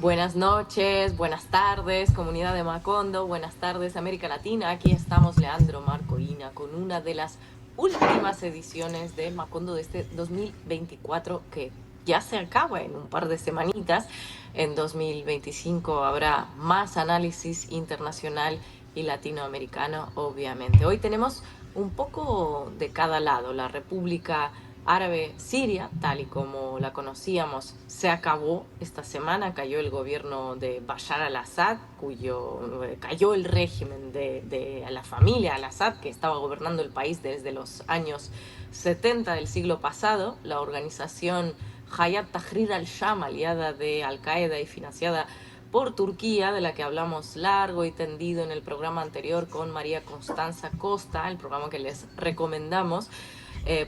Buenas noches, buenas tardes, comunidad de Macondo, buenas tardes, América Latina. Aquí estamos, Leandro, Marco, Ina, con una de las últimas ediciones de Macondo de este 2024 que ya se acaba en un par de semanitas. En 2025 habrá más análisis internacional y latinoamericano, obviamente. Hoy tenemos un poco de cada lado. La República Árabe Siria, tal y como la conocíamos, se acabó esta semana. Cayó el gobierno de Bashar al-Assad, cayó el régimen de la familia al-Assad, que estaba gobernando el país desde los años 70 del siglo pasado. La organización Hayat Tahrir al-Sham, aliada de Al-Qaeda y financiada por Turquía, de la que hablamos largo y tendido en el programa anterior con María Constanza Costa, el programa que les recomendamos.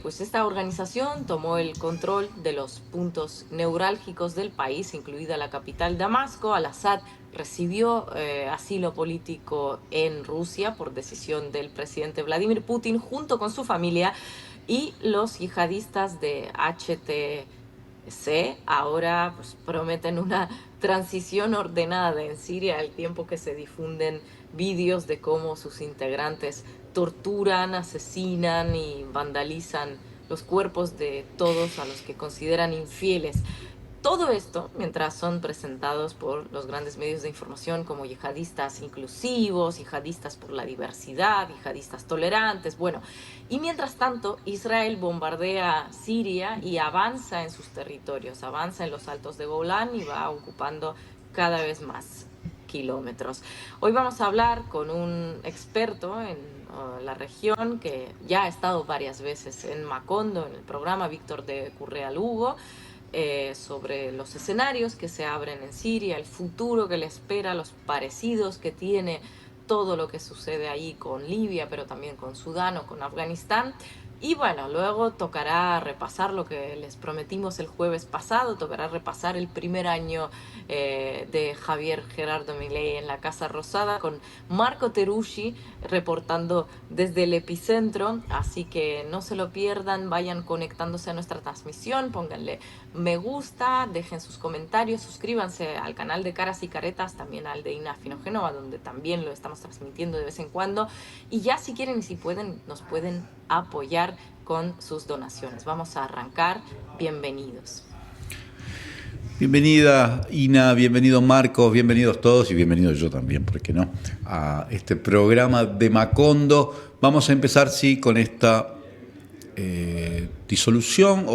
Pues esta organización tomó el control de los puntos neurálgicos del país, incluida la capital Damasco. Al-Assad recibió asilo político en Rusia por decisión del presidente Vladimir Putin junto con su familia, y los yihadistas de HTC ahora pues, prometen una transición ordenada en Siria, al tiempo que se difunden vídeos de cómo sus integrantes torturan, asesinan y vandalizan los cuerpos de todos a los que consideran infieles. Todo esto mientras son presentados por los grandes medios de información como yihadistas inclusivos, yihadistas por la diversidad, yihadistas tolerantes. Bueno, y mientras tanto, Israel bombardea Siria y avanza en sus territorios, avanza en los altos de Golán y va ocupando cada vez más kilómetros. Hoy vamos a hablar con un experto en la región que ya ha estado varias veces en Macondo, en el programa, Víctor de Currea Lugo, sobre los escenarios que se abren en Siria, el futuro que le espera, los parecidos que tiene todo lo que sucede ahí con Libia, pero también con Sudán o con Afganistán. Y bueno, luego tocará repasar lo que les prometimos el jueves pasado, tocará repasar el primer año de Javier Gerardo Milei en la Casa Rosada, con Marco Teruggi reportando desde el epicentro. Así que no se lo pierdan, vayan conectándose a nuestra transmisión, pónganle me gusta, dejen sus comentarios, suscríbanse al canal de Caras y Caretas, también al de Ina Finogénova, donde también lo estamos transmitiendo de vez en cuando. Y ya si quieren y si pueden, nos pueden apoyar con sus donaciones. Vamos a arrancar. Bienvenidos. Bienvenida Ina, bienvenido Marcos, bienvenidos todos y bienvenido yo también, ¿por qué no?, a este programa de Macondo. Vamos a empezar, sí, con esta disolución,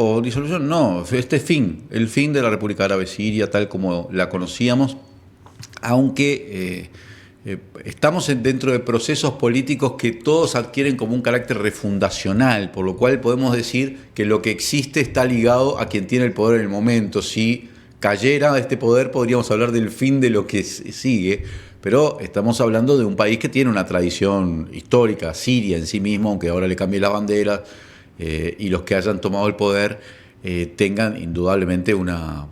no, este fin, el fin de la República Árabe Siria tal como la conocíamos, aunque estamos dentro de procesos políticos que todos adquieren como un carácter refundacional, por lo cual podemos decir que lo que existe está ligado a quien tiene el poder en el momento. Si cayera este poder, podríamos hablar del fin de lo que sigue, pero estamos hablando de un país que tiene una tradición histórica, Siria en sí mismo, aunque ahora le cambie la bandera, y los que hayan tomado el poder tengan indudablemente una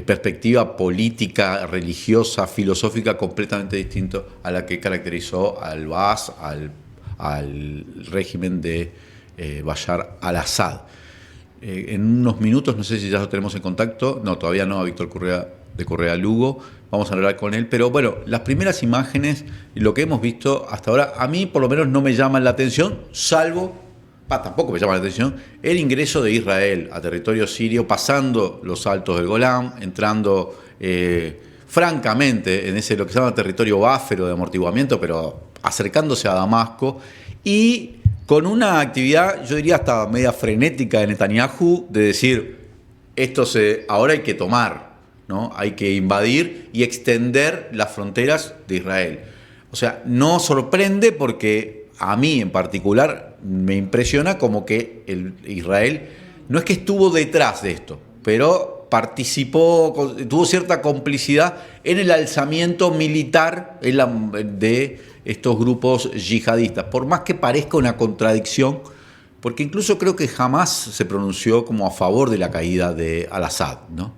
perspectiva política, religiosa, filosófica completamente distinta a la que caracterizó al Baas, al régimen de Bashar al-Assad. En unos minutos, no sé si ya lo tenemos en contacto, no, todavía no, a Víctor Correa, de Correa Lugo, vamos a hablar con él, pero bueno, las primeras imágenes y lo que hemos visto hasta ahora, a mí por lo menos no me llaman la atención, salvo, tampoco me llama la atención, el ingreso de Israel a territorio sirio, pasando los altos del Golán, entrando francamente en ese lo que se llama territorio báfero de amortiguamiento, pero acercándose a Damasco, y con una actividad, yo diría hasta media frenética de Netanyahu, de decir, ahora hay que tomar, ¿no? Hay que invadir y extender las fronteras de Israel. O sea, no sorprende porque a mí en particular me impresiona como que Israel no es que estuvo detrás de esto, pero participó, tuvo cierta complicidad en el alzamiento militar de estos grupos yihadistas, por más que parezca una contradicción, porque incluso creo que jamás se pronunció como a favor de la caída de al-Assad, ¿no?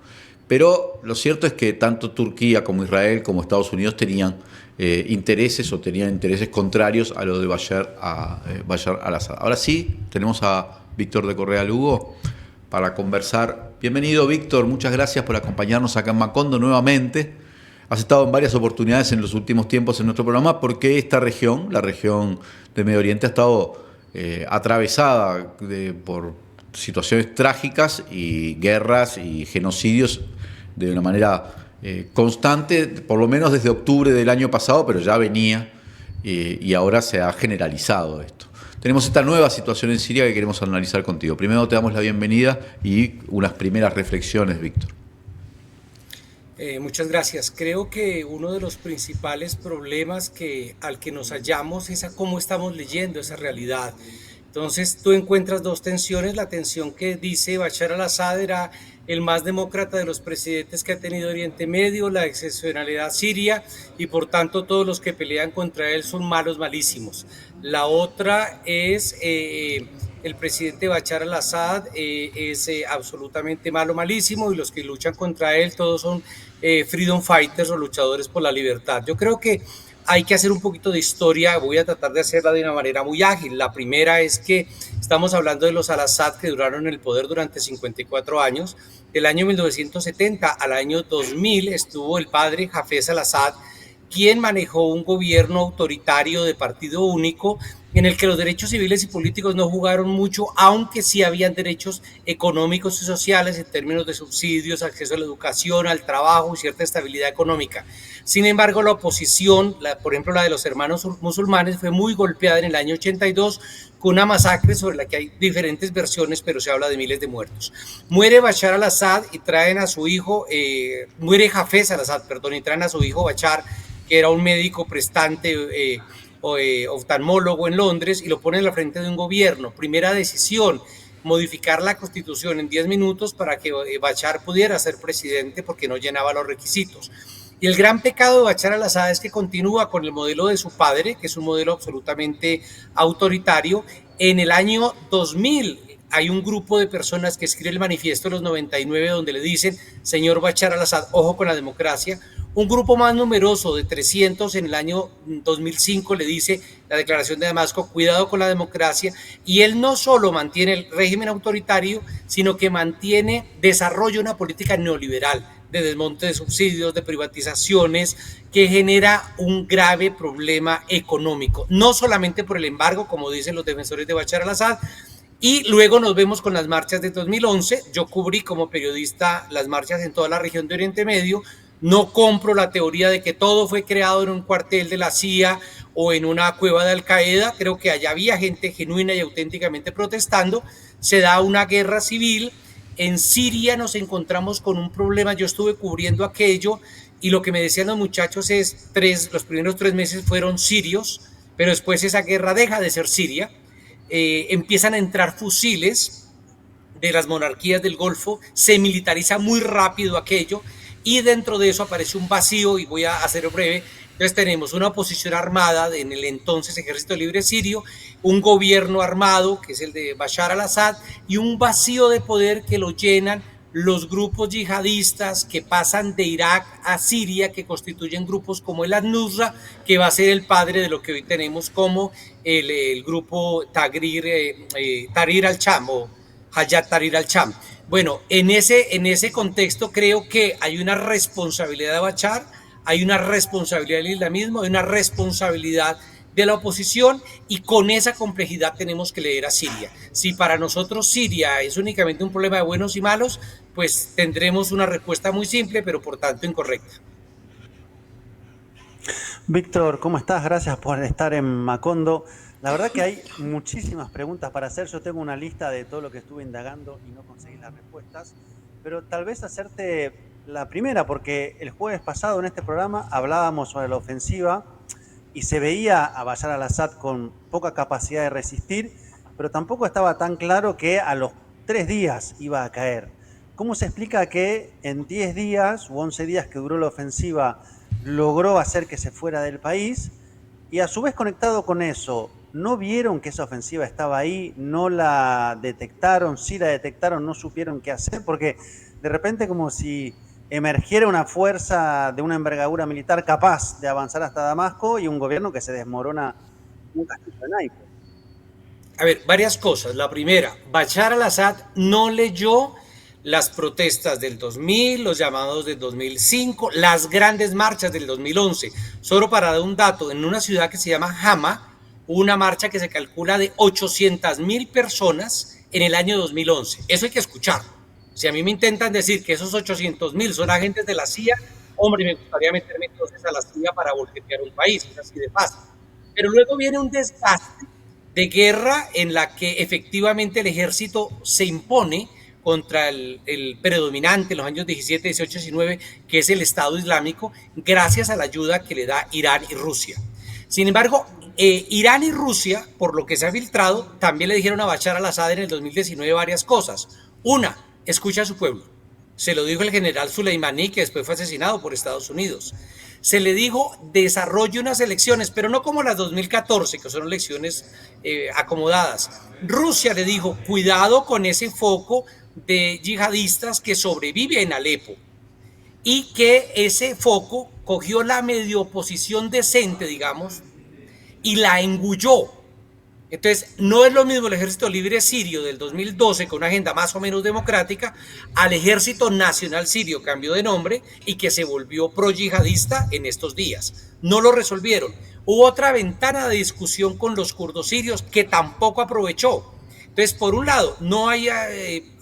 Pero lo cierto es que tanto Turquía como Israel como Estados Unidos tenían intereses contrarios a lo de Bashar al-Assad. Ahora sí, tenemos a Víctor de Correa Lugo. para conversar. Bienvenido, Víctor, muchas gracias por acompañarnos acá en Macondo nuevamente. Has estado en varias oportunidades en los últimos tiempos en nuestro programa porque esta región, la región de Medio Oriente, ha estado atravesada por situaciones trágicas y guerras y genocidios de una manera constante, por lo menos desde octubre del año pasado, pero ya venía y ahora se ha generalizado esto. Tenemos esta nueva situación en Siria que queremos analizar contigo. Primero te damos la bienvenida y unas primeras reflexiones, Víctor. Muchas gracias. Creo que uno de los principales problemas al que nos hallamos es a cómo estamos leyendo esa realidad. Entonces tú encuentras dos tensiones, la tensión que dice Bashar al-Assad era el más demócrata de los presidentes que ha tenido Oriente Medio, la excepcionalidad siria y por tanto todos los que pelean contra él son malos, malísimos. La otra es el presidente Bashar al-Assad es absolutamente malo, malísimo y los que luchan contra él todos son freedom fighters o luchadores por la libertad. Yo creo que hay que hacer un poquito de historia, voy a tratar de hacerla de una manera muy ágil. La primera es que estamos hablando de los al-Assad que duraron en el poder durante 54 años. Del año 1970 al año 2000 estuvo el padre Hafez al-Assad, quien manejó un gobierno autoritario de partido único en el que los derechos civiles y políticos no jugaron mucho, aunque sí habían derechos económicos y sociales en términos de subsidios, acceso a la educación, al trabajo y cierta estabilidad económica. Sin embargo, la oposición, por ejemplo la de los hermanos musulmanes, fue muy golpeada en el año 82 con una masacre sobre la que hay diferentes versiones, pero se habla de miles de muertos. Muere Bashar al-Assad y traen a su hijo, muere Hafez al-Assad, perdón, y traen a su hijo Bashar, que era un médico prestante oftalmólogo en Londres, y lo ponen al frente de un gobierno. Primera decisión, modificar la constitución en 10 minutos para que Bashar pudiera ser presidente porque no llenaba los requisitos. Y el gran pecado de Bashar al-Assad es que continúa con el modelo de su padre, que es un modelo absolutamente autoritario. En el año 2000 hay un grupo de personas que escribe el manifiesto de los 99 donde le dicen, señor Bashar al-Assad, ojo con la democracia. Un grupo más numeroso de 300 en el año 2005 le dice la declaración de Damasco, cuidado con la democracia, y él no solo mantiene el régimen autoritario, sino que desarrolla una política neoliberal de desmonte de subsidios, de privatizaciones, que genera un grave problema económico, no solamente por el embargo, como dicen los defensores de Bashar al-Assad. Y luego nos vemos con las marchas de 2011. Yo cubrí como periodista las marchas en toda la región de Oriente Medio. No compro la teoría de que todo fue creado en un cuartel de la CIA o en una cueva de Al Qaeda. Creo que allá había gente genuina y auténticamente protestando. Se da una guerra civil. En Siria nos encontramos con un problema. Yo estuve cubriendo aquello y lo que me decían los muchachos es los primeros 3 meses fueron sirios, pero después esa guerra deja de ser siria. Empiezan a entrar fusiles de las monarquías del Golfo, se militariza muy rápido aquello y dentro de eso aparece un vacío, y voy a hacerlo breve. Entonces tenemos una oposición armada en el entonces Ejército Libre Sirio, un gobierno armado que es el de Bashar al-Assad y un vacío de poder que lo llenan los grupos yihadistas que pasan de Irak a Siria, que constituyen grupos como el Al-Nusra, que va a ser el padre de lo que hoy tenemos como el grupo Tahrir al-Sham o Hayat Tahrir al-Sham. Bueno, en ese contexto creo que hay una responsabilidad de Bashar, hay una responsabilidad del islamismo, hay una responsabilidad de la oposición, y con esa complejidad tenemos que leer a Siria. Si para nosotros Siria es únicamente un problema de buenos y malos, pues tendremos una respuesta muy simple, pero por tanto incorrecta. Víctor, ¿cómo estás? Gracias por estar en Macondo. La verdad que hay muchísimas preguntas para hacer. Yo tengo una lista de todo lo que estuve indagando y no conseguí las respuestas, pero tal vez hacerte la primera, porque el jueves pasado en este programa hablábamos sobre la ofensiva y se veía a Bashar al-Assad con poca capacidad de resistir, pero tampoco estaba tan claro que a los 3 días iba a caer. ¿Cómo se explica que en 10 días u 11 días que duró la ofensiva logró hacer que se fuera del país? Y a su vez, conectado con eso, ¿no vieron que esa ofensiva estaba ahí? ¿No la detectaron? Si la detectaron, no supieron qué hacer, porque de repente como si emergiera una fuerza de una envergadura militar capaz de avanzar hasta Damasco y un gobierno que se desmorona un castillo de naipes. A ver, varias cosas. La primera, Bashar al-Assad no leyó las protestas del 2000, los llamados del 2005, las grandes marchas del 2011. Solo para dar un dato, en una ciudad que se llama Hama, hubo una marcha que se calcula de 800.000 personas en el año 2011. Eso hay que escuchar. Si a mí me intentan decir que esos 800.000 son agentes de la CIA, hombre, me gustaría meterme entonces a la CIA para voltear un país, es así de fácil. Pero luego viene un desgaste de guerra en la que efectivamente el ejército se impone contra el predominante en los años 17, 18, 19, que es el Estado Islámico, gracias a la ayuda que le da Irán y Rusia. Sin embargo, Irán y Rusia, por lo que se ha filtrado, también le dijeron a Bashar al-Assad en el 2019 varias cosas. Una, escucha a su pueblo. Se lo dijo el general Soleimani, que después fue asesinado por Estados Unidos. Se le dijo, desarrolle unas elecciones, pero no como las 2014, que son elecciones acomodadas. Rusia le dijo, cuidado con ese foco de yihadistas que sobrevive en Alepo, y que ese foco cogió la medio oposición decente, digamos, y la engulló. Entonces, no es lo mismo el Ejército Libre Sirio del 2012, con una agenda más o menos democrática, al Ejército Nacional Sirio, cambió de nombre, y que se volvió pro-yihadista en estos días. No lo resolvieron. Hubo otra ventana de discusión con los kurdos sirios que tampoco aprovechó. Entonces, por un lado, no hay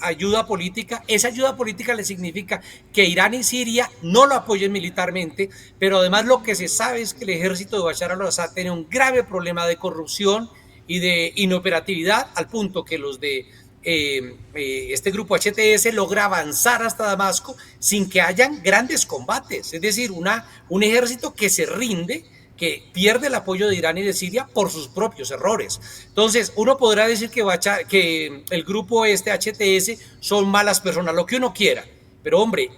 ayuda política. Esa ayuda política le significa que Irán y Siria no lo apoyen militarmente, pero además lo que se sabe es que el ejército de Bashar al-Assad tiene un grave problema de corrupción y de inoperatividad, al punto que los de este grupo HTS logra avanzar hasta Damasco sin que hayan grandes combates. Es decir, un ejército que se rinde, que pierde el apoyo de Irán y de Siria por sus propios errores. Entonces, uno podrá decir que el grupo HTS son malas personas, lo que uno quiera. Pero hombre,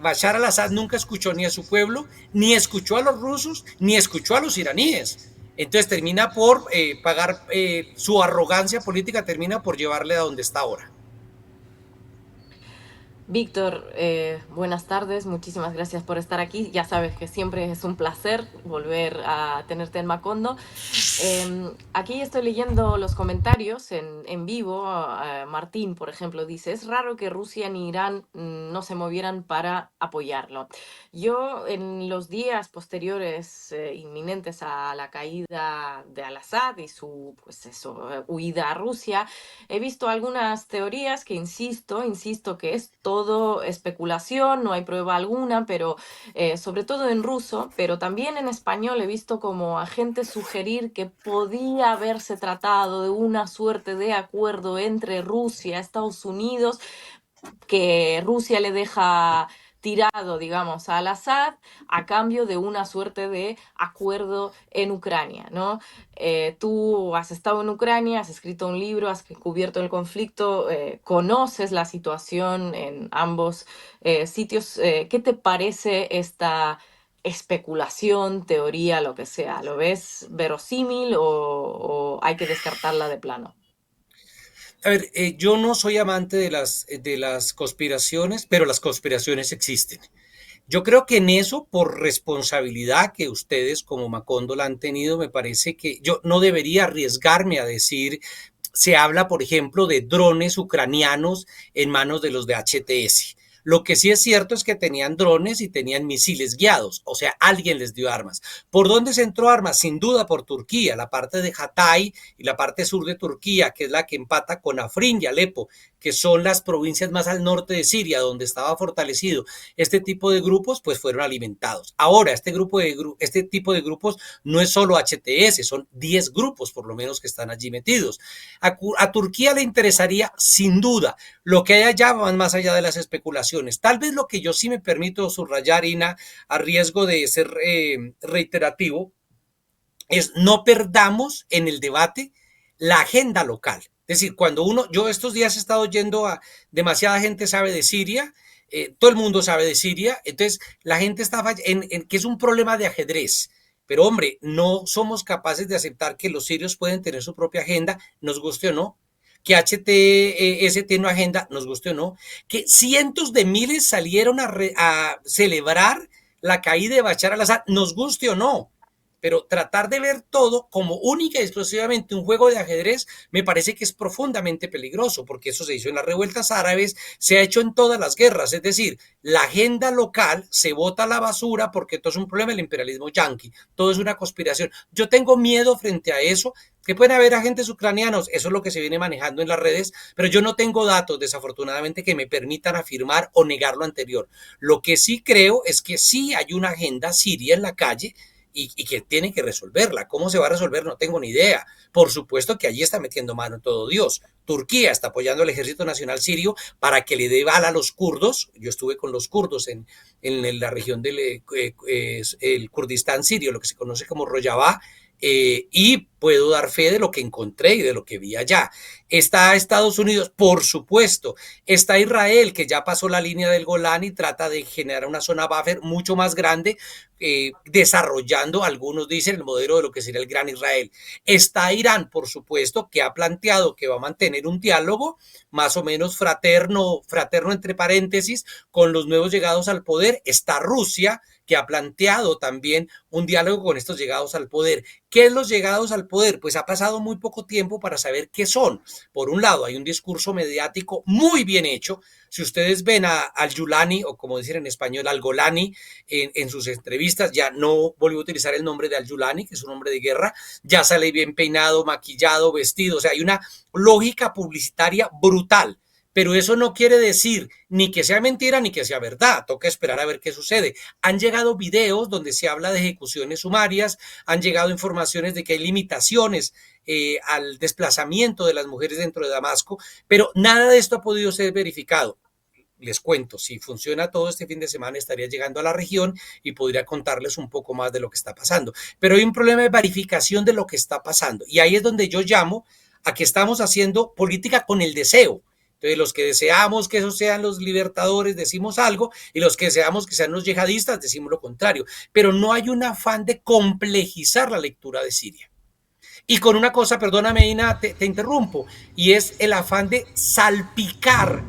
Bashar al-Assad nunca escuchó ni a su pueblo, ni escuchó a los rusos, ni escuchó a los iraníes. Entonces termina por pagar, su arrogancia política termina por llevarle a donde está ahora. Víctor, buenas tardes, muchísimas gracias por estar aquí. Ya sabes que siempre es un placer volver a tenerte en Macondo. Aquí estoy leyendo los comentarios en vivo. Martín, por ejemplo, dice, es raro que Rusia ni Irán no se movieran para apoyarlo. Yo en los días posteriores inminentes a la caída de al-Assad y su huida a Rusia, he visto algunas teorías que insisto que es todo especulación, no hay prueba alguna, pero sobre todo en ruso, pero también en español he visto como a gente sugerir que podía haberse tratado de una suerte de acuerdo entre Rusia y Estados Unidos, que Rusia le deja tirado, digamos, a al-Assad a cambio de una suerte de acuerdo en Ucrania, ¿no? Tú has estado en Ucrania, has escrito un libro, has cubierto el conflicto, conoces la situación en ambos sitios. ¿Qué te parece esta especulación, teoría, lo que sea? ¿Lo ves verosímil o hay que descartarla de plano? A ver, yo no soy amante de las conspiraciones, pero las conspiraciones existen. Yo creo que en eso, por responsabilidad que ustedes como Macondo la han tenido, me parece que yo no debería arriesgarme a decir, se habla, por ejemplo, de drones ucranianos en manos de los de HTS. Lo que sí es cierto es que tenían drones y tenían misiles guiados, o sea, alguien les dio armas. ¿Por dónde se entró armas? Sin duda por Turquía, la parte de Hatay y la parte sur de Turquía, que es la que empata con Afrin y Alepo, que son las provincias más al norte de Siria, donde estaba fortalecido este tipo de grupos, pues fueron alimentados. Ahora, este tipo de grupos no es solo HTS, son 10 grupos por lo menos que están allí metidos. A Turquía le interesaría sin duda lo que hay allá, van más allá de las especulaciones. Tal vez lo que yo sí me permito subrayar, Ina, a riesgo de ser reiterativo, es no perdamos en el debate la agenda local. Es decir, yo estos días he estado yendo demasiada gente sabe de Siria, todo el mundo sabe de Siria, entonces la gente está que es un problema de ajedrez. Pero hombre, no somos capaces de aceptar que los sirios pueden tener su propia agenda, nos guste o no, que HTS no agenda, nos guste o no, que cientos de miles salieron a celebrar la caída de Bashar al-Assad, nos guste o no. pero tratar de ver todo como única y exclusivamente un juego de ajedrez me parece que es profundamente peligroso, porque eso se hizo en las revueltas árabes, se ha hecho en todas las guerras, es decir, la agenda local se bota a la basura porque todo es un problema del imperialismo yanqui, todo es una conspiración. Yo tengo miedo frente a eso, que pueden haber agentes ucranianos, eso es lo que se viene manejando en las redes, pero yo no tengo datos, desafortunadamente, que me permitan afirmar o negar lo anterior. Lo que sí creo es que sí hay una agenda siria en la calle y que tiene que resolverla. ¿Cómo se va a resolver? No tengo ni idea. Por supuesto que allí está metiendo mano todo Dios. Turquía está apoyando al Ejército Nacional Sirio para que le dé bala a los kurdos. Yo estuve con los kurdos en la región del el Kurdistán sirio, lo que se conoce como Rojava, y puedo dar fe de lo que encontré y de lo que vi allá. Está Estados Unidos, por supuesto. Está Israel, que ya pasó la línea del Golán y trata de generar una zona buffer mucho más grande, desarrollando, algunos dicen, el modelo de lo que sería el Gran Israel. Está Irán, por supuesto, que ha planteado que va a mantener un diálogo más o menos fraterno entre paréntesis, con los nuevos llegados al poder. Está Rusia, que ha planteado también un diálogo con estos llegados al poder. ¿Qué es los llegados al poder? Pues ha pasado muy poco tiempo para saber qué son. Por un lado, hay un discurso mediático muy bien hecho. Si ustedes ven al Yulani, o como dicen en español, al Golani, en sus entrevistas, ya no volvió a utilizar el nombre de al Yulani, que es un hombre de guerra, ya sale bien peinado, maquillado, vestido. O sea, hay una lógica publicitaria brutal. Pero eso no quiere decir ni que sea mentira ni que sea verdad. Toca esperar a ver qué sucede. Han llegado videos donde se habla de ejecuciones sumarias, han llegado informaciones de que hay limitaciones al desplazamiento de las mujeres dentro de Damasco, pero nada de esto ha podido ser verificado. Les cuento, si funciona todo este fin de semana estaría llegando a la región y podría contarles un poco más de lo que está pasando. Pero hay un problema de verificación de lo que está pasando. Y ahí es donde yo llamo a que estamos haciendo política con el deseo. Entonces, los que deseamos que esos sean los libertadores decimos algo, y los que deseamos que sean los yihadistas decimos lo contrario. Pero no hay un afán de complejizar la lectura de Siria. Y con una cosa, perdóname, Ina, te interrumpo, y es el afán de salpicar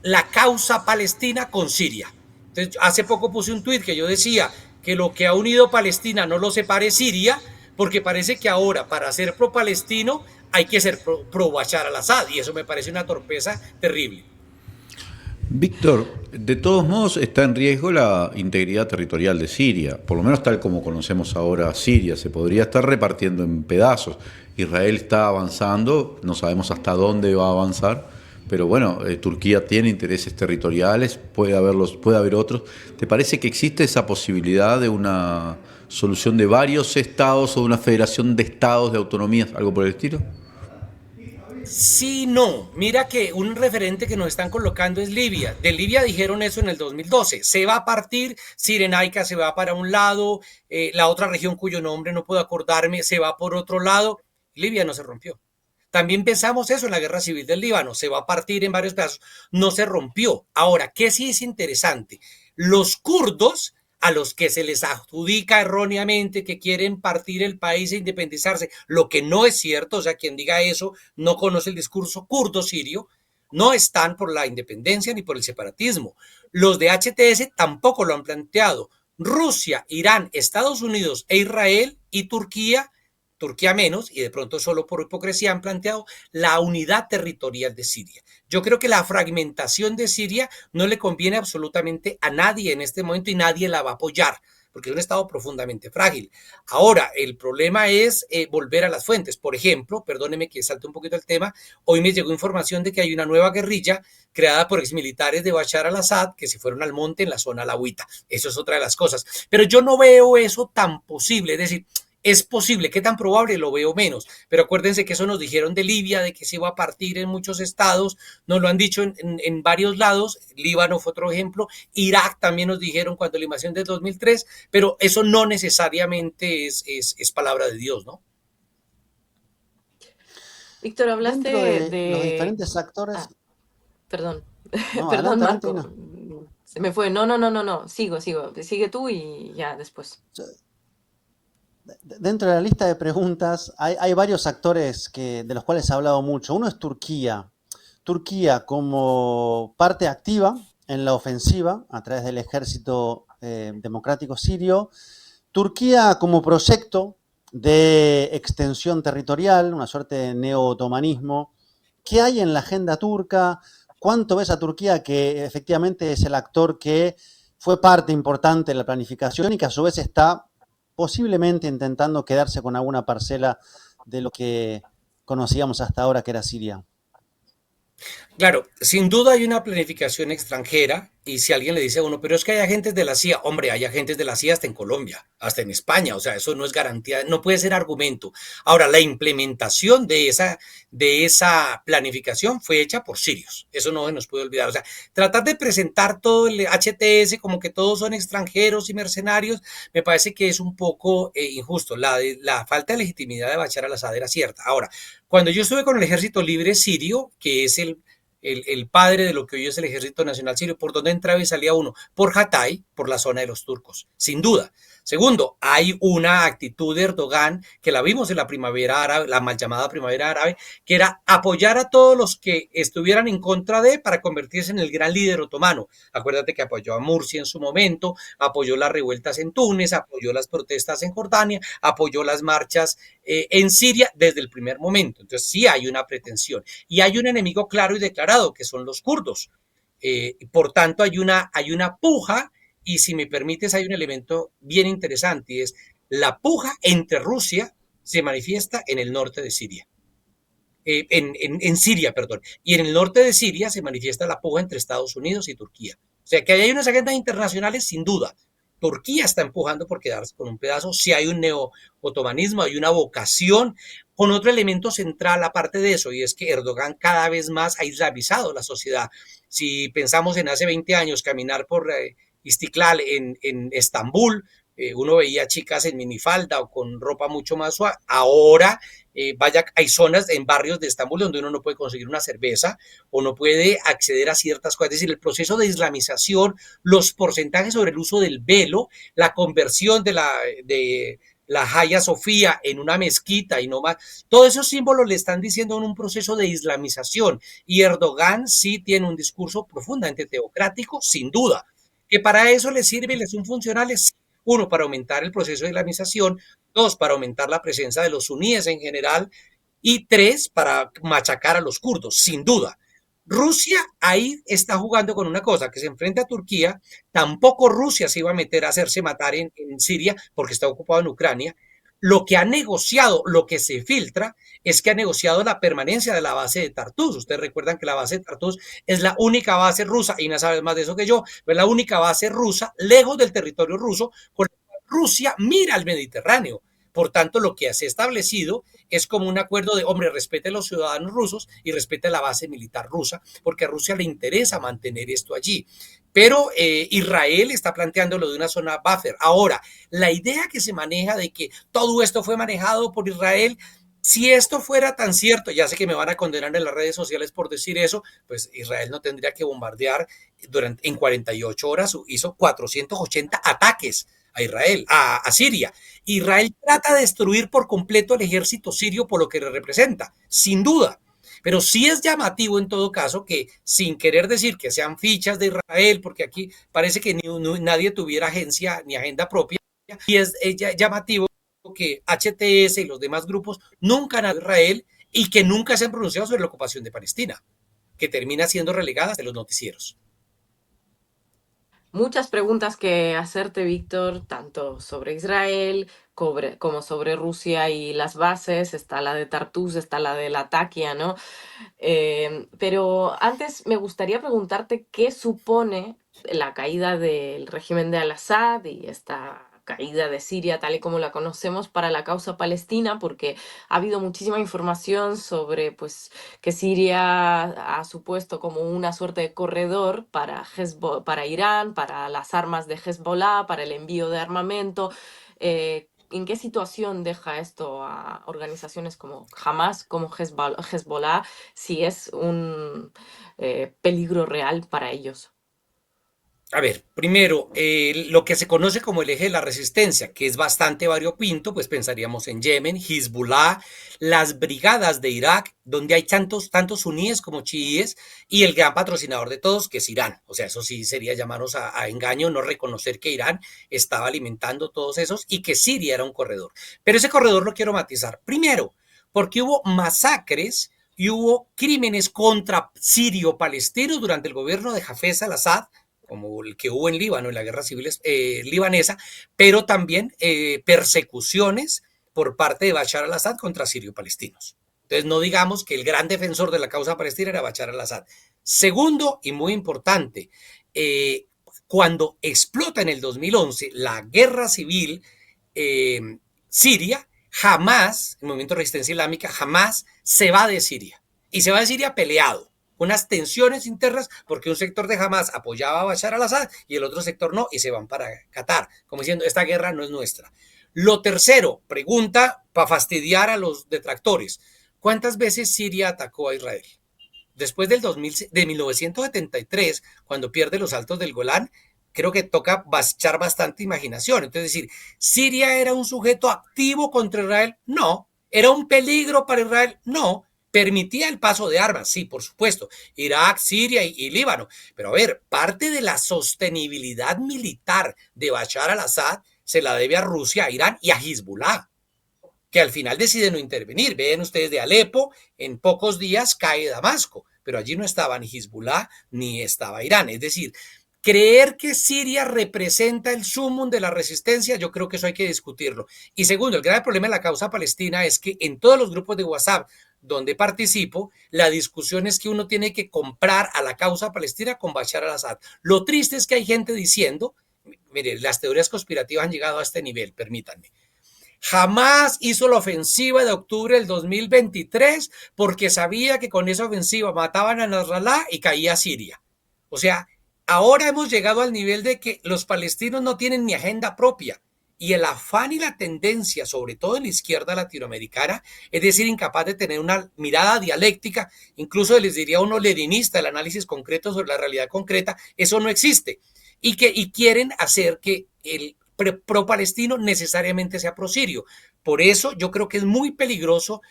la causa palestina con Siria. Entonces, hace poco puse un tuit que yo decía que lo que ha unido Palestina no lo separe Siria, porque parece que ahora para ser pro-palestino hay que ser pro-Bashar al-Assad, y eso me parece una torpeza terrible. Víctor, de todos modos está en riesgo la integridad territorial de Siria, por lo menos tal como conocemos ahora Siria, se podría estar repartiendo en pedazos. Israel está avanzando, no sabemos hasta dónde va a avanzar, pero bueno, Turquía tiene intereses territoriales, puede haber otros. ¿Te parece que existe esa posibilidad de una solución de varios estados o de una federación de estados, de autonomías, algo por el estilo? Sí, no. Mira que un referente que nos están colocando es Libia. De Libia dijeron eso en el 2012. Se va a partir, Cirenaica se va para un lado, la otra región cuyo nombre no puedo acordarme se va por otro lado. Libia no se rompió. También pensamos eso en la guerra civil del Líbano. Se va a partir en varios pedazos. No se rompió. Ahora, ¿qué sí es interesante? Los kurdos, a los que se les adjudica erróneamente que quieren partir el país e independizarse, lo que no es cierto, o sea, quien diga eso no conoce el discurso kurdo sirio, no están por la independencia ni por el separatismo. Los de HTS tampoco lo han planteado. Rusia, Irán, Estados Unidos e Israel y Turquía menos, y de pronto solo por hipocresía han planteado la unidad territorial de Siria. Yo creo que la fragmentación de Siria no le conviene absolutamente a nadie en este momento y nadie la va a apoyar, porque es un estado profundamente frágil. Ahora, el problema es volver a las fuentes. Por ejemplo, perdóneme que salte un poquito el tema, hoy me llegó información de que hay una nueva guerrilla creada por exmilitares de Bashar al-Assad que se fueron al monte en la zona alawita. Eso es otra de las cosas. Pero yo no veo eso tan posible, es decir, es posible, ¿qué tan probable? Lo veo menos, pero acuérdense que eso nos dijeron de Libia, de que se iba a partir en muchos estados, nos lo han dicho en varios lados, Líbano fue otro ejemplo, Irak también nos dijeron cuando la invasión del 2003, pero eso no necesariamente es palabra de Dios, ¿no? Víctor, hablaste Dentro de los de... diferentes actores, Ah, perdón, no, perdón, adelante, adelante, Marco. no. Se me fue. No, no, no, no, no. Sigo. Sigue tú y ya después. Dentro de la lista de preguntas hay varios actores de los cuales se ha hablado mucho. Uno es Turquía. Turquía como parte activa en la ofensiva a través del ejército democrático sirio, Turquía como proyecto de extensión territorial, una suerte de neo-otomanismo. ¿Qué hay en la agenda turca? ¿Cuánto ves a Turquía que efectivamente es el actor que fue parte importante de la planificación y que a su vez está posiblemente intentando quedarse con alguna parcela de lo que conocíamos hasta ahora que era Siria? Claro, sin duda hay una planificación extranjera y si alguien le dice a uno, pero es que hay agentes de la CIA, hombre, hay agentes de la CIA hasta en Colombia, hasta en España, o sea, eso no es garantía, no puede ser argumento. Ahora, la implementación de esa planificación fue hecha por sirios, eso no se nos puede olvidar. O sea, tratar de presentar todo el HTS como que todos son extranjeros y mercenarios, me parece que es un poco injusto. La falta de legitimidad de Bashar al-Assad era cierta. Ahora, cuando yo estuve con el Ejército Libre Sirio, que es el padre de lo que hoy es el Ejército Nacional Sirio, por donde entraba y salía uno, por Hatay, por la zona de los turcos, sin duda. Segundo, hay una actitud de Erdogan que la vimos en la primavera árabe, la mal llamada primavera árabe, que era apoyar a todos los que estuvieran en contra de para convertirse en el gran líder otomano. Acuérdate que apoyó a Mursi en su momento, apoyó las revueltas en Túnez, apoyó las protestas en Jordania, apoyó las marchas en Siria desde el primer momento. Entonces sí hay una pretensión y hay un enemigo claro y declarado que son los kurdos. Por tanto, hay una puja y si me permites hay un elemento bien interesante y es la puja entre Rusia se manifiesta en el norte de Siria. En Siria, perdón, y en el norte de Siria se manifiesta la puja entre Estados Unidos y Turquía. O sea que hay unas agendas internacionales sin duda. Turquía está empujando por quedarse con un pedazo, si hay un neo-otomanismo, hay una vocación, con otro elemento central aparte de eso, y es que Erdogan cada vez más ha islamizado la sociedad. Si pensamos en hace 20 años caminar por Istiklal en Estambul, uno veía chicas en minifalda o con ropa mucho más suave. Ahora, vaya, hay zonas en barrios de Estambul donde uno no puede conseguir una cerveza o no puede acceder a ciertas cosas. Es decir, el proceso de islamización, los porcentajes sobre el uso del velo, la conversión de la Hagia Sofía en una mezquita y no más. Todos esos símbolos le están diciendo en un proceso de islamización. Y Erdogan sí tiene un discurso profundamente teocrático, sin duda. Que para eso le sirve y le son funcionales. Uno, para aumentar el proceso de islamización. Dos, para aumentar la presencia de los suníes en general. Y tres, para machacar a los kurdos, sin duda. Rusia ahí está jugando con una cosa, que se enfrenta a Turquía, tampoco Rusia se iba a meter a hacerse matar en Siria porque está ocupado en Ucrania. Lo que ha negociado, lo que se filtra, es que ha negociado la permanencia de la base de Tartus. Ustedes recuerdan que la base de Tartus es la única base rusa, y no sabes más de eso que yo, es la única base rusa lejos del territorio ruso, con la cual Rusia mira al Mediterráneo. Por tanto, lo que se ha establecido es como un acuerdo de, hombre, respete a los ciudadanos rusos y respete a la base militar rusa, porque a Rusia le interesa mantener esto allí. Pero Israel está planteando lo de una zona buffer. Ahora, la idea que se maneja de que todo esto fue manejado por Israel, si esto fuera tan cierto, ya sé que me van a condenar en las redes sociales por decir eso, pues Israel no tendría que bombardear en 48 horas, hizo 480 ataques a Israel, a Siria. Israel trata de destruir por completo el ejército sirio por lo que le representa, sin duda. Pero sí es llamativo en todo caso que, sin querer decir que sean fichas de Israel, porque aquí parece que nadie tuviera agencia ni agenda propia, y es llamativo que HTS y los demás grupos nunca han a Israel y que nunca se han pronunciado sobre la ocupación de Palestina, que termina siendo relegada de los noticieros. Muchas preguntas que hacerte, Víctor, tanto sobre Israel como sobre Rusia y las bases. Está la de Tartus, está la de Latakia, ¿no? Pero antes me gustaría preguntarte qué supone la caída del régimen de Al-Assad y esta caída de Siria tal y como la conocemos para la causa palestina, porque ha habido muchísima información sobre pues, que Siria ha supuesto como una suerte de corredor para, para Irán, para las armas de Hezbollah, para el envío de armamento. ¿En qué situación deja esto a organizaciones como Hamas, como Hezbollah, si es un peligro real para ellos? A ver, primero, lo que se conoce como el eje de la resistencia, que es bastante variopinto, pues pensaríamos en Yemen, Hezbollah, las brigadas de Irak, donde hay tantos suníes como chiíes, y el gran patrocinador de todos, que es Irán. O sea, eso sí sería llamarnos a engaño, no reconocer que Irán estaba alimentando todos esos y que Siria era un corredor. Pero ese corredor lo quiero matizar. Primero, porque hubo masacres y hubo crímenes contra sirio-palestinos durante el gobierno de Hafez al-Assad, como el que hubo en Líbano, en la guerra civil libanesa, pero también persecuciones por parte de Bashar al-Assad contra sirio-palestinos. Entonces, no digamos que el gran defensor de la causa palestina era Bashar al-Assad. Segundo, y muy importante, cuando explota en el 2011 la guerra civil siria, jamás, el movimiento de resistencia islámica, jamás se va de Siria. Y se va de Siria peleado, unas tensiones internas porque un sector de Hamas apoyaba a Bashar al-Assad y el otro sector no, y se van para Qatar, como diciendo, esta guerra no es nuestra. Lo tercero, pregunta para fastidiar a los detractores, ¿cuántas veces Siria atacó a Israel? Después de 1973, cuando pierde los Altos del Golán, creo que toca echar bastante imaginación. Entonces, decir, ¿Siria era un sujeto activo contra Israel? No. ¿Era un peligro para Israel? No. ¿Permitía el paso de armas? Sí, por supuesto. Irak, Siria y Líbano. Pero a ver, parte de la sostenibilidad militar de Bashar al-Assad se la debe a Rusia, a Irán y a Hezbollah, que al final decide no intervenir. Ven ustedes de Alepo, en pocos días cae Damasco, pero allí no estaba ni Hezbollah ni estaba Irán. Es decir, creer que Siria representa el sumum de la resistencia, yo creo que eso hay que discutirlo. Y segundo, el grave problema de la causa palestina es que en todos los grupos de WhatsApp donde participo, la discusión es que uno tiene que comprar a la causa palestina con Bashar al-Assad. Lo triste es que hay gente diciendo, mire, las teorías conspirativas han llegado a este nivel, permítanme. Jamás hizo la ofensiva de octubre del 2023 porque sabía que con esa ofensiva mataban a Nasrallah y caía Siria. O sea, ahora hemos llegado al nivel de que los palestinos no tienen ni agenda propia. Y el afán y la tendencia, sobre todo en la izquierda latinoamericana, es decir, incapaz de tener una mirada dialéctica, incluso les diría uno leninista, el análisis concreto sobre la realidad concreta, eso no existe. Y quieren hacer que el pro-palestino necesariamente sea pro-sirio. Por eso yo creo que es muy peligroso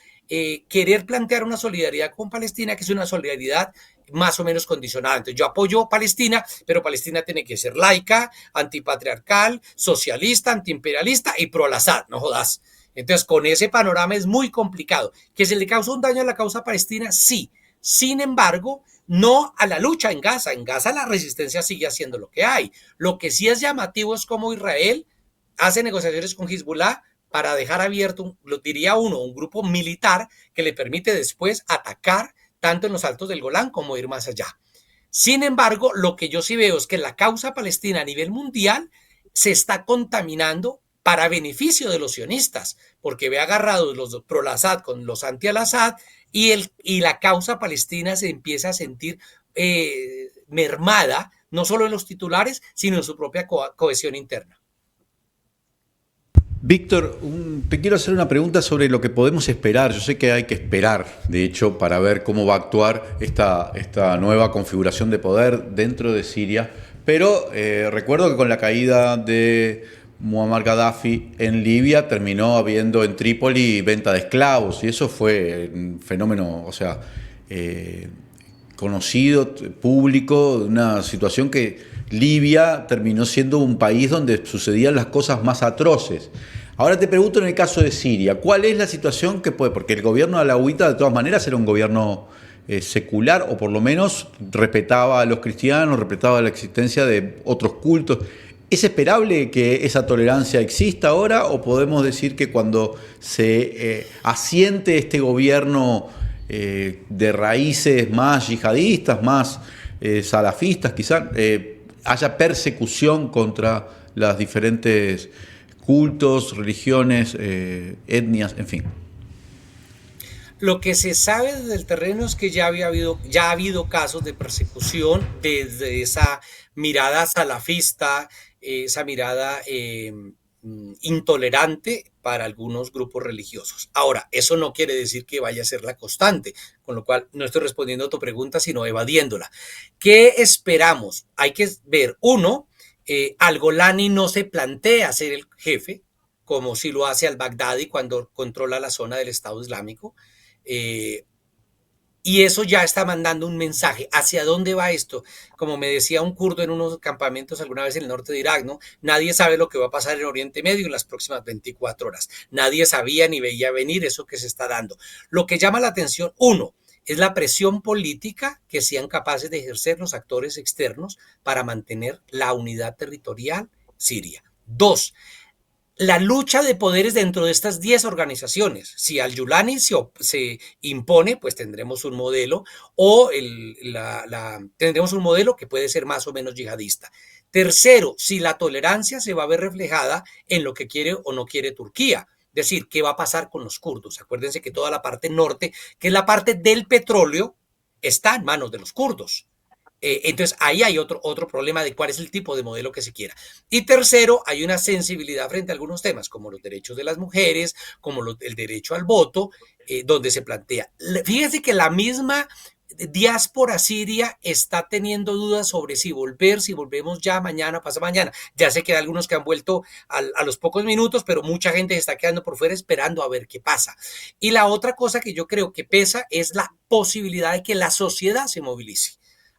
querer plantear una solidaridad con Palestina, que es una solidaridad más o menos condicionada. Entonces yo apoyo Palestina, pero Palestina tiene que ser laica, antipatriarcal, socialista, antiimperialista y pro-Assad, no jodas. Entonces con ese panorama es muy complicado. ¿Que se le causa un daño a la causa palestina? Sí. Sin embargo, no a la lucha en Gaza. En Gaza la resistencia sigue haciendo lo que hay. Lo que sí es llamativo es cómo Israel hace negociaciones con Hezbollah para dejar abierto, lo diría uno, un grupo militar que le permite después atacar tanto en los Altos del Golán como ir más allá. Sin embargo, lo que yo sí veo es que la causa palestina a nivel mundial se está contaminando para beneficio de los sionistas, porque ve agarrados los pro-Assad con los anti-al-Assad y la causa palestina se empieza a sentir mermada, no solo en los titulares, sino en su propia cohesión interna. Víctor, te quiero hacer una pregunta sobre lo que podemos esperar. Yo sé que hay que esperar, de hecho, para ver cómo va a actuar esta nueva configuración de poder dentro de Siria, pero recuerdo que con la caída de Muammar Gaddafi en Libia terminó habiendo en Trípoli venta de esclavos y eso fue un fenómeno, o sea, conocido, público, una situación que Libia terminó siendo un país donde sucedían las cosas más atroces. Ahora te pregunto en el caso de Siria, ¿cuál es la situación que puede? Porque el gobierno alauita de todas maneras era un gobierno secular o por lo menos respetaba a los cristianos, respetaba la existencia de otros cultos. ¿Es esperable que esa tolerancia exista ahora o podemos decir que cuando se asiente este gobierno de raíces más yihadistas, más salafistas quizás, haya persecución contra las diferentes cultos, religiones, etnias, en fin? Lo que se sabe desde el terreno es que ya ha habido casos de persecución desde esa mirada salafista, esa mirada intolerante para algunos grupos religiosos. Ahora, eso no quiere decir que vaya a ser la constante, con lo cual no estoy respondiendo a tu pregunta, sino evadiéndola. ¿Qué esperamos? Hay que ver, uno, al-Golani no se plantea ser el jefe, como si lo hace al-Baghdadi cuando controla la zona del Estado Islámico. Eh, y eso ya está mandando un mensaje. ¿Hacia dónde va esto? Como me decía un kurdo en unos campamentos alguna vez en el norte de Irak, ¿no? Nadie sabe lo que va a pasar en Oriente Medio en las próximas 24 horas. Nadie sabía ni veía venir eso que se está dando. Lo que llama la atención, uno, es la presión política que sean capaces de ejercer los actores externos para mantener la unidad territorial siria. Dos, la lucha de poderes dentro de estas 10 organizaciones. Si al-Yulani se impone, pues tendremos un modelo o tendremos un modelo que puede ser más o menos yihadista. Tercero, si la tolerancia se va a ver reflejada en lo que quiere o no quiere Turquía. Es decir, ¿qué va a pasar con los kurdos? Acuérdense que toda la parte norte, que es la parte del petróleo, está en manos de los kurdos. Entonces ahí hay otro problema de cuál es el tipo de modelo que se quiera. Y tercero, hay una sensibilidad frente a algunos temas, como los derechos de las mujeres, como el derecho al voto, donde se plantea. Fíjense que la misma diáspora siria está teniendo dudas sobre si volvemos ya mañana, pasa mañana. Ya sé que hay algunos que han vuelto a los pocos minutos, pero mucha gente se está quedando por fuera esperando a ver qué pasa. Y la otra cosa que yo creo que pesa es la posibilidad de que la sociedad se movilice.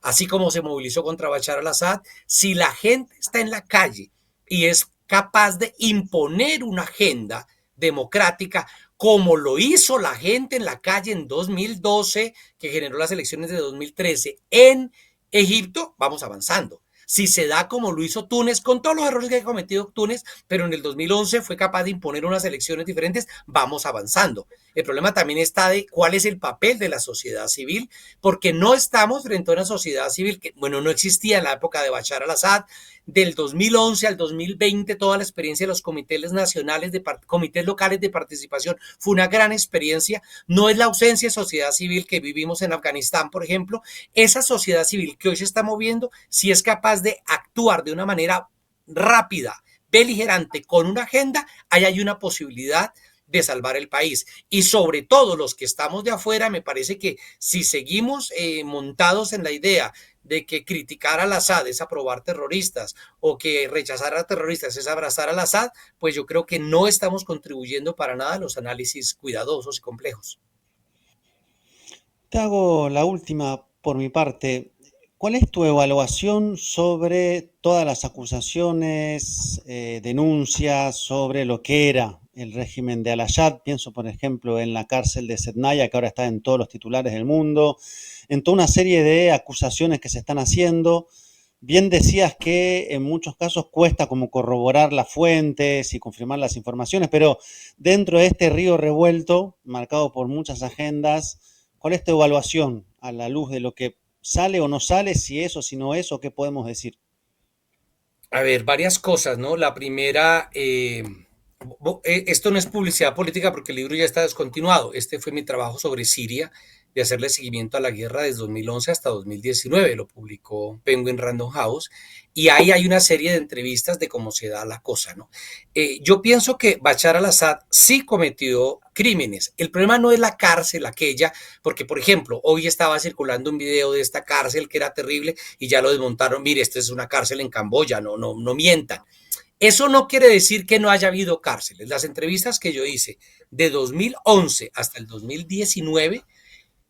Así como se movilizó contra Bashar al-Assad, si la gente está en la calle y es capaz de imponer una agenda democrática, como lo hizo la gente en la calle en 2012, que generó las elecciones de 2013 en Egipto, vamos avanzando. Si se da como lo hizo Túnez, con todos los errores que ha cometido Túnez, pero en el 2011 fue capaz de imponer unas elecciones diferentes, vamos avanzando. El problema también está de cuál es el papel de la sociedad civil, porque no estamos frente a una sociedad civil que, bueno, no existía en la época de Bashar al-Assad. Del 2011 al 2020, toda la experiencia de los comités nacionales, comités locales de participación, fue una gran experiencia. No es la ausencia de sociedad civil que vivimos en Afganistán, por ejemplo. Esa sociedad civil que hoy se está moviendo, si es capaz de actuar de una manera rápida, beligerante, con una agenda, ahí hay una posibilidad de salvar el país. Y sobre todo los que estamos de afuera, me parece que si seguimos montados en la idea de que criticar al Assad es aprobar terroristas o que rechazar a terroristas es abrazar al Assad, pues yo creo que no estamos contribuyendo para nada a los análisis cuidadosos y complejos. Te hago la última por mi parte. ¿Cuál es tu evaluación sobre todas las acusaciones, denuncias sobre lo que era el régimen de Al-Assad? Pienso, por ejemplo, en la cárcel de Sednaya, que ahora está en todos los titulares del mundo, en toda una serie de acusaciones que se están haciendo. Bien decías que en muchos casos cuesta como corroborar las fuentes y confirmar las informaciones, pero dentro de este río revuelto, marcado por muchas agendas, ¿cuál es tu evaluación a la luz de lo que sale o no sale, si es o si no es, o qué podemos decir? A ver, varias cosas, ¿no? La primera, esto no es publicidad política porque el libro ya está descontinuado. Este fue mi trabajo sobre Siria, de hacerle seguimiento a la guerra desde 2011 hasta 2019. Lo publicó Penguin Random House. Y ahí hay una serie de entrevistas de cómo se da la cosa, ¿no? Yo pienso que Bashar al-Assad sí cometió crímenes. El problema no es la cárcel aquella, porque, por ejemplo, hoy estaba circulando un video de esta cárcel que era terrible y ya lo desmontaron. Mire, esta es una cárcel en Camboya, no mientan. Eso no quiere decir que no haya habido cárceles. Las entrevistas que yo hice de 2011 hasta el 2019,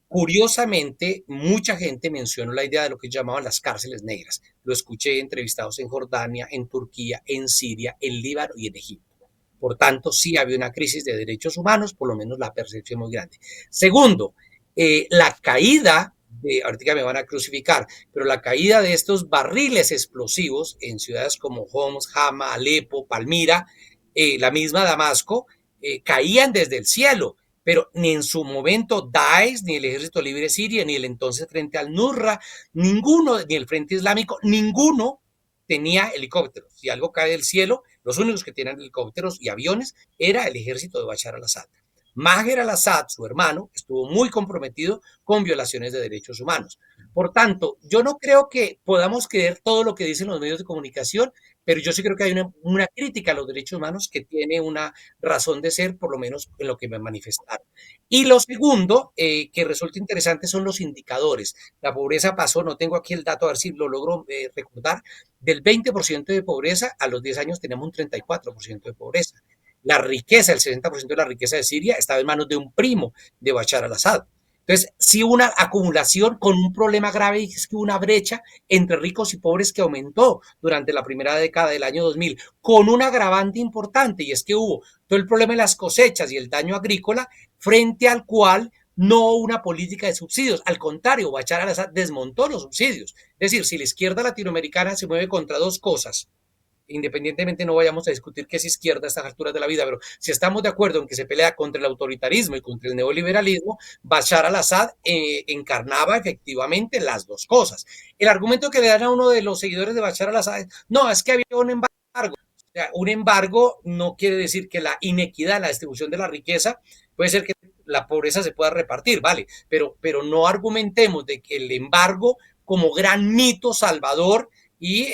curiosamente, mucha gente mencionó la idea de lo que llamaban las cárceles negras. Lo escuché entrevistados en Jordania, en Turquía, en Siria, en Líbano y en Egipto. Por tanto, sí había una crisis de derechos humanos, por lo menos la percepción muy grande. Segundo, la caída ahorita me van a crucificar, pero la caída de estos barriles explosivos en ciudades como Homs, Hama, Alepo, Palmira, la misma Damasco, caían desde el cielo, pero ni en su momento Daesh, ni el Ejército Libre Siria, ni el entonces Frente al-Nusra, ninguno, ni el Frente Islámico, ninguno tenía helicópteros. Si algo cae del cielo, los únicos que tenían helicópteros y aviones era el ejército de Bashar al-Assad. Maher al-Assad, su hermano, estuvo muy comprometido con violaciones de derechos humanos. Por tanto, yo no creo que podamos creer todo lo que dicen los medios de comunicación, pero yo sí creo que hay una crítica a los derechos humanos que tiene una razón de ser, por lo menos en lo que me manifestaron. Y lo segundo que resulta interesante son los indicadores. La pobreza pasó, no tengo aquí el dato, a ver si lo logro recordar, del 20% de pobreza, a los 10 años tenemos un 34% de pobreza. La riqueza, el 60% de la riqueza de Siria estaba en manos de un primo de Bashar al-Assad. Entonces, sí hubo una acumulación con un problema grave y es que hubo una brecha entre ricos y pobres que aumentó durante la primera década del año 2000, con un agravante importante y es que hubo todo el problema de las cosechas y el daño agrícola frente al cual no hubo una política de subsidios. Al contrario, Bashar al-Assad desmontó los subsidios. Es decir, si la izquierda latinoamericana se mueve contra dos cosas, independientemente no vayamos a discutir qué es izquierda a estas alturas de la vida, pero si estamos de acuerdo en que se pelea contra el autoritarismo y contra el neoliberalismo, Bashar al-Assad encarnaba efectivamente las dos cosas. El argumento que le dan a uno de los seguidores de Bashar al-Assad es, no, es que había un embargo. O sea, un embargo no quiere decir que la inequidad en la distribución de la riqueza puede ser que la pobreza se pueda repartir, vale, pero no argumentemos de que el embargo como gran mito salvador y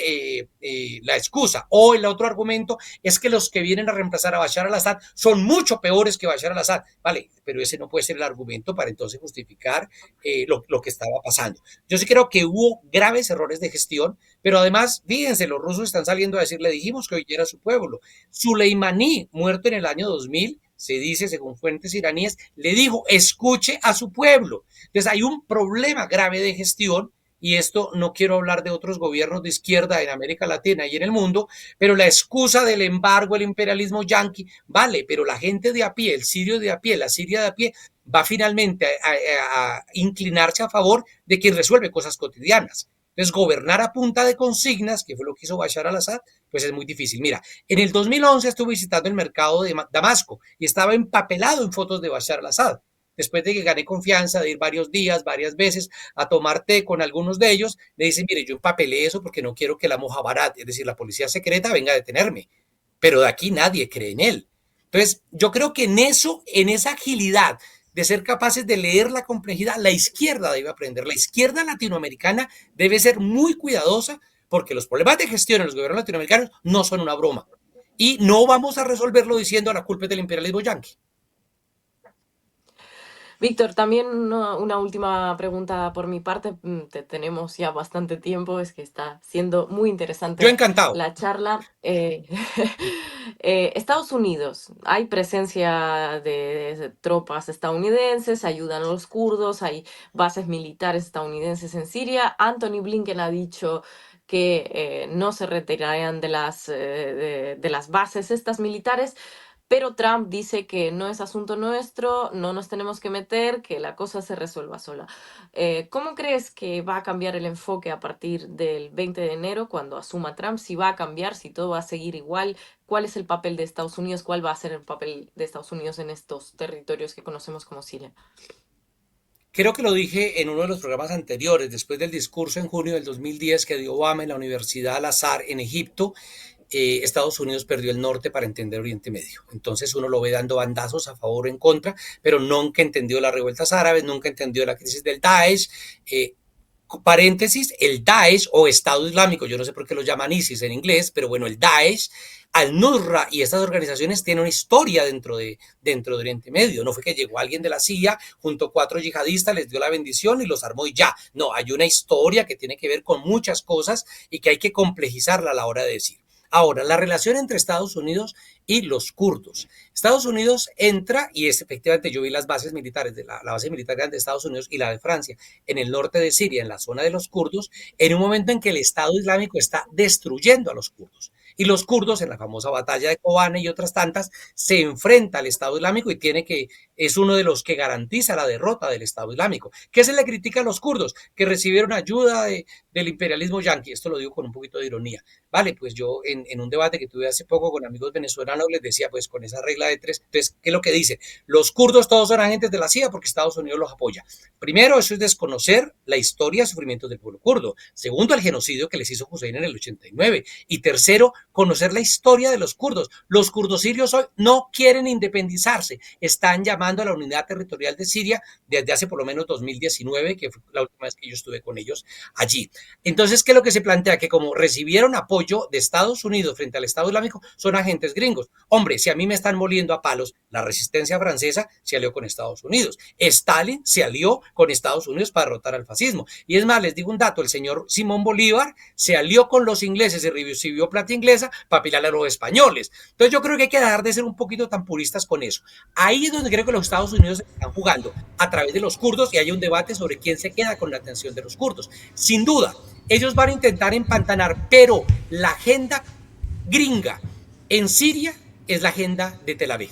la excusa. O el otro argumento es que los que vienen a reemplazar a Bashar al-Assad son mucho peores que Bashar al-Assad. Vale, pero ese no puede ser el argumento para entonces justificar lo que estaba pasando. Yo sí creo que hubo graves errores de gestión, pero además, fíjense, los rusos están saliendo a decir, le dijimos que oyera a su pueblo. Suleimani, muerto en el año 2000, se dice, según fuentes iraníes, le dijo, escuche a su pueblo. Entonces hay un problema grave de gestión y esto no quiero hablar de otros gobiernos de izquierda en América Latina y en el mundo, pero la excusa del embargo, el imperialismo yanqui, vale, pero la gente de a pie, el sirio de a pie, la siria de a pie, va finalmente a inclinarse a favor de quien resuelve cosas cotidianas. Entonces, gobernar a punta de consignas, que fue lo que hizo Bashar al-Assad, pues es muy difícil. Mira, en el 2011 estuve visitando el mercado de Damasco y estaba empapelado en fotos de Bashar al-Assad. Después de que gané confianza de ir varios días, varias veces a tomar té con algunos de ellos, le dicen, mire, yo empapelé eso porque no quiero que la Mojabarat, es decir, la policía secreta, venga a detenerme. Pero de aquí nadie cree en él. Entonces, yo creo que en eso, en esa agilidad de ser capaces de leer la complejidad, la izquierda debe aprender. La izquierda latinoamericana debe ser muy cuidadosa porque los problemas de gestión en los gobiernos latinoamericanos no son una broma. Y no vamos a resolverlo diciendo la culpa es del imperialismo yanqui. Víctor, también una última pregunta por mi parte. Tenemos ya bastante tiempo, es que está siendo muy Yo interesante encantado. la charla. Estados Unidos, hay presencia de tropas estadounidenses, ayudan a los kurdos, hay bases militares estadounidenses en Siria. Anthony Blinken ha dicho que no se retirarían de las bases estas militares. Pero Trump dice que no es asunto nuestro, no nos tenemos que meter, que la cosa se resuelva sola. ¿Cómo crees que va a cambiar el enfoque a partir del 20 de enero cuando asuma Trump? Si va a cambiar, si todo va a seguir igual, ¿cuál es el papel de Estados Unidos? ¿Cuál va a ser el papel de Estados Unidos en estos territorios que conocemos como Siria? Creo que lo dije en uno de los programas anteriores, después del discurso en junio del 2010 que dio Obama en la Universidad Al-Azhar en Egipto. Estados Unidos perdió el norte para entender Oriente Medio. Entonces uno lo ve dando bandazos a favor o en contra, pero nunca entendió las revueltas árabes, nunca entendió la crisis del Daesh. Paréntesis, el Daesh o Estado Islámico, yo no sé por qué lo llaman ISIS en inglés, pero bueno, el Daesh, al-Nusra y estas organizaciones tienen una historia dentro de Oriente Medio. No fue que llegó alguien de la CIA, junto a 4 yihadistas, les dio la bendición y los armó y ya. No, hay una historia que tiene que ver con muchas cosas y que hay que complejizarla a la hora de decir. Ahora, la relación entre Estados Unidos y los kurdos. Estados Unidos entra, y es efectivamente, yo vi las bases militares, la base militar grande de Estados Unidos y la de Francia, en el norte de Siria, en la zona de los kurdos, en un momento en que el Estado Islámico está destruyendo a los kurdos. Y los kurdos, en la famosa batalla de Kobane y otras tantas, se enfrenta al Estado Islámico y es uno de los que garantiza la derrota del Estado Islámico. ¿Qué se le critica a los kurdos? Que recibieron ayuda del imperialismo yanqui. Esto lo digo con un poquito de ironía. Vale, pues yo en un debate que tuve hace poco con amigos venezolanos les decía, pues con esa regla de 3, entonces, ¿qué es lo que dice? Los kurdos todos son agentes de la CIA porque Estados Unidos los apoya. Primero, eso es desconocer la historia y sufrimientos del pueblo kurdo. Segundo, el genocidio que les hizo Hussein en el 89. Y tercero, conocer la historia de los kurdos. Los kurdos sirios hoy no quieren independizarse, están llamando a la unidad territorial de Siria desde hace por lo menos 2019, que fue la última vez que yo estuve con ellos allí. Entonces, ¿qué es lo que se plantea? Que como recibieron apoyo de Estados Unidos frente al Estado Islámico, son agentes gringos. Hombre, si a mí me están moliendo a palos, la resistencia francesa se alió con Estados Unidos. Stalin se alió con Estados Unidos para derrotar al fascismo. Y es más, les digo un dato, el señor Simón Bolívar se alió con los ingleses y recibió plata inglesa para pilarle a los españoles. Entonces yo creo que hay que dejar de ser un poquito tan puristas con eso. Ahí es donde creo que los Estados Unidos están jugando, a través de los kurdos, y hay un debate sobre quién se queda con la atención de los kurdos. Sin duda, ellos van a intentar empantanar, pero la agenda gringa en Siria es la agenda de Tel Aviv.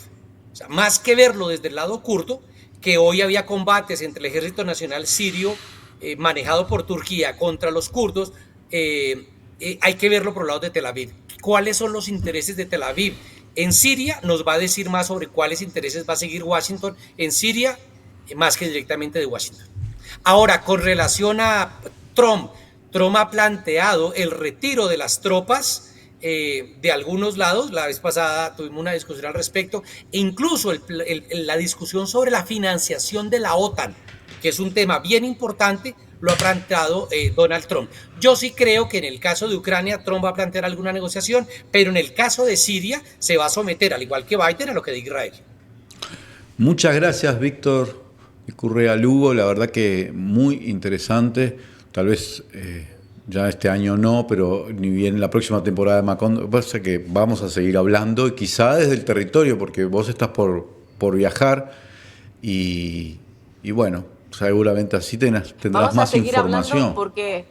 O sea, más que verlo desde el lado kurdo, que hoy había combates entre el Ejército Nacional Sirio manejado por Turquía contra los kurdos, hay que verlo por el lado de Tel Aviv. ¿Cuáles son los intereses de Tel Aviv? En Siria nos va a decir más sobre cuáles intereses va a seguir Washington en Siria, más que directamente de Washington. Ahora, con relación a Trump ha planteado el retiro de las tropas de algunos lados. La vez pasada tuvimos una discusión al respecto, e incluso la discusión sobre la financiación de la OTAN, que es un tema bien importante, lo ha planteado Donald Trump. Yo sí creo que en el caso de Ucrania Trump va a plantear alguna negociación, pero en el caso de Siria se va a someter, al igual que Biden, a lo que diga Israel. Muchas gracias, Víctor Correa Lugo. La verdad que muy interesante. Tal vez ya este año no, pero ni bien la próxima temporada de Macondo. Pasa que vamos a seguir hablando, y quizá desde el territorio, porque vos estás por viajar y bueno, seguramente así tendrás Vamos a más seguir hablando información. porque,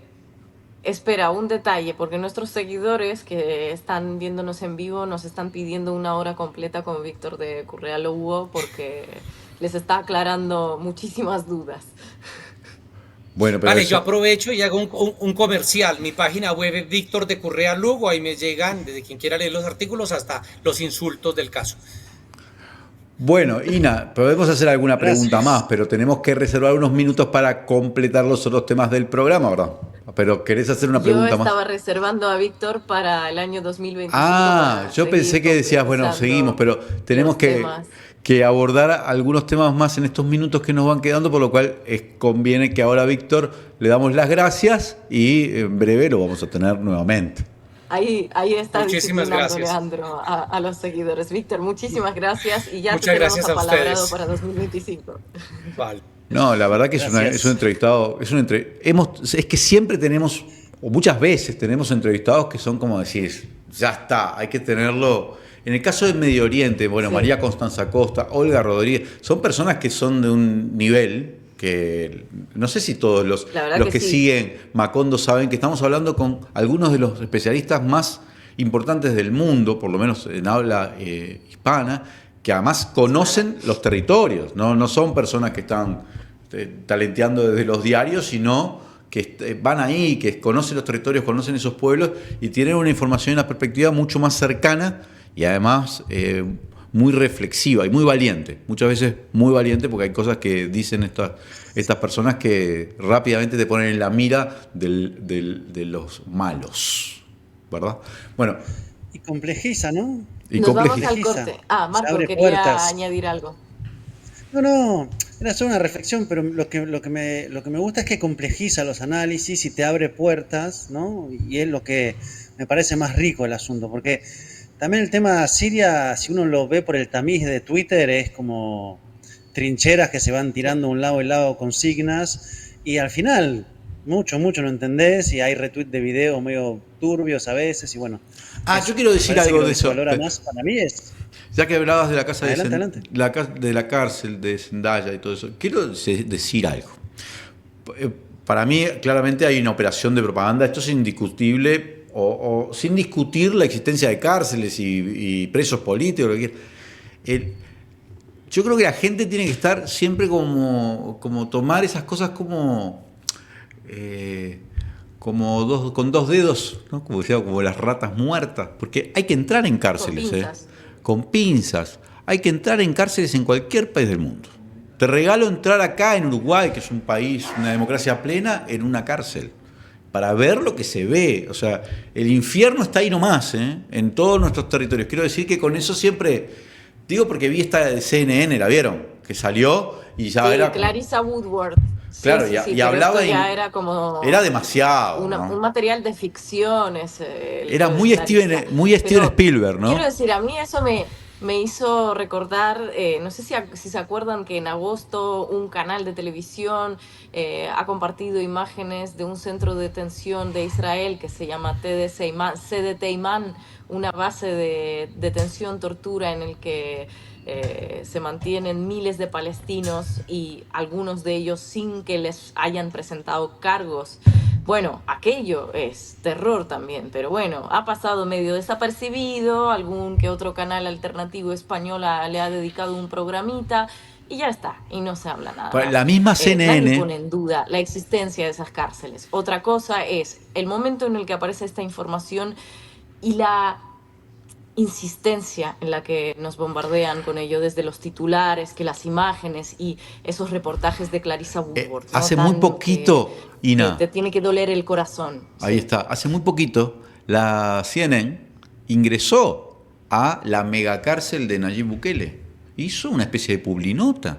espera, un detalle, porque nuestros seguidores que están viéndonos en vivo nos están pidiendo una hora completa con Víctor de Correa Lugo porque les está aclarando muchísimas dudas. Bueno, pero Vale, eso, yo aprovecho y hago un comercial. Mi página web es Víctor de Correa Lugo. Ahí me llegan, desde quien quiera leer los artículos hasta los insultos del caso. bueno, Ina, podemos hacer alguna pregunta Gracias. más, pero tenemos que reservar unos minutos para completar los otros temas del programa, ¿verdad? Pero ¿querés hacer una Yo pregunta más? estaba reservando a Víctor para el año 2025 Ah, para yo seguir pensé que decías, bueno, seguimos, completando pero tenemos los temas. que abordar algunos temas más en estos minutos que nos van quedando, por lo cual conviene que ahora, Víctor, le damos las gracias y en breve lo vamos a tener nuevamente. Ahí está Muchísimas disciplinando gracias. Leandro a los seguidores. Víctor, muchísimas gracias y ya Muchas te tenemos gracias a apalabrado ustedes. para 2025. Vale. No, la verdad que es Gracias. un entrevistado, es que siempre tenemos, o muchas veces tenemos entrevistados que son como decir, ya está, hay que tenerlo. En el caso del Medio Oriente, bueno, Sí. María Constanza Costa, Olga Rodríguez, son personas que son de un nivel que no sé si todos los La verdad que que sí. siguen Macondo saben que estamos hablando con algunos de los especialistas más importantes del mundo, por lo menos en habla hispana, que además conocen los territorios, no son personas que están talenteando desde los diarios, sino que van ahí, que conocen los territorios, conocen esos pueblos y tienen una información y una perspectiva mucho más cercana y además muy reflexiva y muy valiente. Muchas veces muy valiente porque hay cosas que dicen estas personas que rápidamente te ponen en la mira de los malos, ¿verdad? Bueno, Y complejiza, ¿no? y Nos vamos complejiza. al corte. Ah, Se Marco, abre quería puertas. añadir algo. No, era solo una reflexión, pero lo que me gusta es que complejiza los análisis y te abre puertas, ¿no? Y es lo que me parece más rico el asunto, porque también el tema Siria, si uno lo ve por el tamiz de Twitter, es como trincheras que se van tirando de un lado y lado consignas, y al final mucho no entendés, y hay retweet de videos medio turbios a veces, y bueno. Yo quiero decir parece algo que de lo que eso. valora más para mí es... Ya que hablabas de la casa Adelante. de la cárcel de Zendaya y todo eso, quiero decir algo. Para mí, claramente hay una operación de propaganda. Esto es indiscutible, o sin discutir la existencia de cárceles y presos políticos. Lo que quieras. Yo creo que la gente tiene que estar siempre como tomar esas cosas con dos dedos, ¿no? Como decía, como las ratas muertas, porque hay que entrar en cárceles, con pinzas. Hay que entrar en cárceles en cualquier país del mundo. Te regalo entrar acá en Uruguay, que es un país, una democracia plena, en una cárcel. para ver lo que se ve. O sea, el infierno está ahí nomás, ¿eh? En todos nuestros territorios. Quiero decir que con eso siempre, digo porque vi esta de CNN, ¿la vieron? Que salió y ya Sí, era... Clarissa Woodward. Sí, Claro, sí, sí, y pero hablaba esto ya y era como era demasiado, ¿no? un material de ficción. Era Lo de muy Clarissa. Steven Pero Spielberg, ¿no? quiero decir, a mí eso me hizo recordar, no sé si se acuerdan que en agosto un canal de televisión ha compartido imágenes de un centro de detención de Israel que se llama CDT Iman, una base de detención, tortura en el que se mantienen miles de palestinos y algunos de ellos sin que les hayan presentado cargos. Bueno, aquello es terror también, pero bueno, ha pasado medio desapercibido, algún que otro canal alternativo español le ha dedicado un programita y ya está, y no se habla nada La más. misma Nadie CNN, pone en duda la existencia de esas cárceles. Otra cosa es el momento en el que aparece esta información y la insistencia en la que nos bombardean con ello, desde los titulares, que las imágenes y esos reportajes de Clarissa Woodward, ¿no? hace muy poquito, Que Ina, te tiene que doler el corazón. ahí Sí. está, hace muy poquito la CNN ingresó a la megacárcel de Nayib Bukele. Hizo una especie de publinota,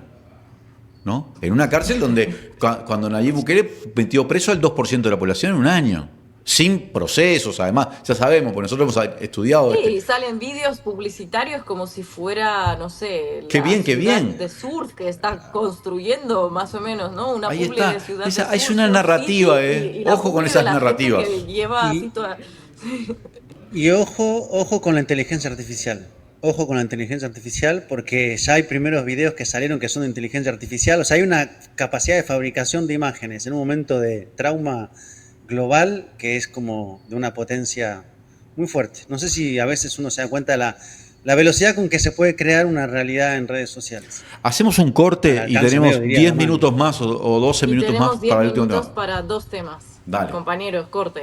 ¿no? En una cárcel donde cuando Nayib Bukele metió preso al 2% de la población en un año. Sin procesos, además, ya sabemos, porque nosotros hemos estudiado Sí, y salen vídeos publicitarios como si fuera, no sé, Qué la bien, qué ciudad bien. de Surf que está construyendo más o menos, ¿no? Una Ahí publi está. de ciudad Esa, de es Surf, una Surf narrativa, City, y la Ojo con publi de esas la gente narrativas. que lleva así Y, toda... Y ojo con la inteligencia artificial. Ojo con la inteligencia artificial porque ya hay primeros videos que salieron que son de inteligencia artificial. O sea, hay una capacidad de fabricación de imágenes en un momento de trauma global que es como de una potencia muy fuerte. No sé si a veces uno se da cuenta de la velocidad con que se puede crear una realidad en redes sociales. Hacemos un corte Al y alcance tenemos medio, diría 10 la mano. minutos más o 12 Y minutos más tenemos 10 para el último minutos tema. para dos temas. Dale. Compañeros, corte.